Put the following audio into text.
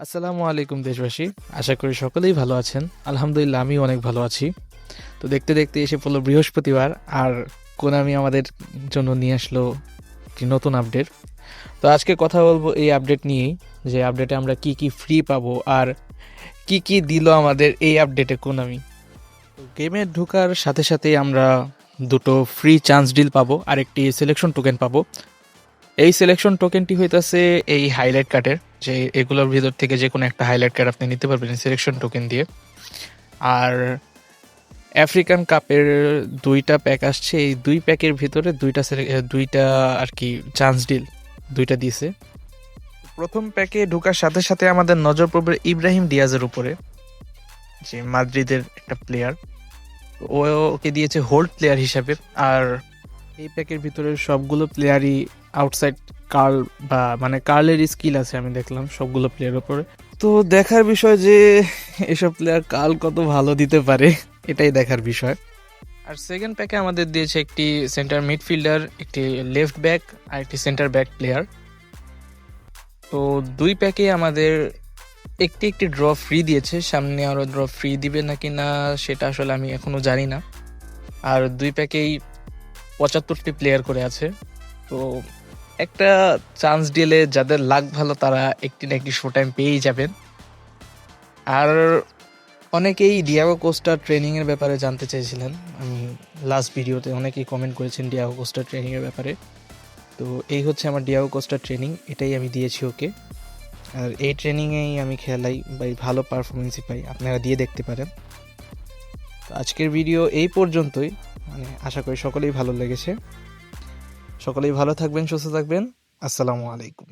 আসসালামু আলাইকুম দেশবাসী। আশা করি সকলেই ভালো আছেন। আলহামদুলিল্লাহ আমিও অনেক ভালো আছি। তো দেখতে দেখতে এসে পড়লো বৃহস্পতিবার, আর কোনামি আমাদের জন্য নিয়ে আসলো একটি নতুন আপডেট। তো আজকে কথা বলবো এই আপডেট নিয়েই, যে আপডেটে আমরা কি কি ফ্রি পাবো আর কি কি দিল আমাদের এই আপডেটে কোনামি। গেমে ঢোকার সাথে সাথেই আমরা দুটো ফ্রি চান্স ডিল পাবো আর একটি সিলেকশন টোকেন পাবো। এই সিলেকশন টোকেনটি হইতাছে এই হাইলাইট কার্ডের, যে এগুলোর ভিতর থেকে যে কোনো একটা হাইলাইট কার্ড আপনি নিতে পারবেন সিলেকশন টোকেন দিয়ে। আর আফ্রিকান কাপের দুইটা প্যাক আসছে, এই দুই প্যাকের ভিতরে দুইটা আর কি চান্স ডিল দুইটা দিয়েছে। প্রথম প্যাকে ঢোকার সাথে সাথে আমাদের নজর পড়বে ইব্রাহিম ডিয়াজের উপরে, যে মাদ্রিদের একটা প্লেয়ার। ওকে দিয়েছে হোল্ড প্লেয়ার হিসাবে। আর এই প্যাকের ভিতরে সবগুলো প্লেয়ারই আউটসাইড কার্ল, বা মানে কার্লের স্কিল আছে আমি দেখলাম সবগুলো প্লেয়ার উপরে। তো দেখার বিষয় যে এসব প্লেয়ার কাল কত ভালো দিতে পারে, এটাই দেখার বিষয়। আর সেকেন্ড প্যাকে আমাদের দিয়েছে একটি সেন্টার মিডফিল্ডার, একটি লেফট ব্যাক আর একটি সেন্টার ব্যাক প্লেয়ার। তো দুই প্যাকে আমাদের একটি একটি ড্র ফ্রি দিয়েছে, সামনে আরও ড্র ফ্রি দিবে নাকি না সেটা আসলে আমি এখনো জানি না। আর দুই প্যাকেই 75টি প্লেয়ার করে আছে। তো একটা চান্স দিলে যাদের লাক ভালো তারা একটি না একটি শো টাইম পেয়েই যাবেন। আর অনেকেই ডিয়াগো কোস্টা ট্রেনিংয়ের ব্যাপারে জানতে চাইছিলেন, আমি লাস্ট ভিডিওতে অনেকেই কমেন্ট করেছেন ডিয়াগো কোস্টা ট্রেনিংয়ের ব্যাপারে। তো এই হচ্ছে আমার ডিয়াগো কোস্টা ট্রেনিং, এটাই আমি দিয়েছি ওকে। আর এই ট্রেনিংয়েই আমি খেলাই বাই, ভালো পারফরমেন্সই পাই, আপনারা দিয়ে দেখতে পারেন। তো আজকের ভিডিও এই পর্যন্তই, মানে আশা করি সকলেই ভালো লেগেছে। সকলেই ভালো থাকবেন, সুস্থ থাকবেন। আসসালামু আলাইকুম।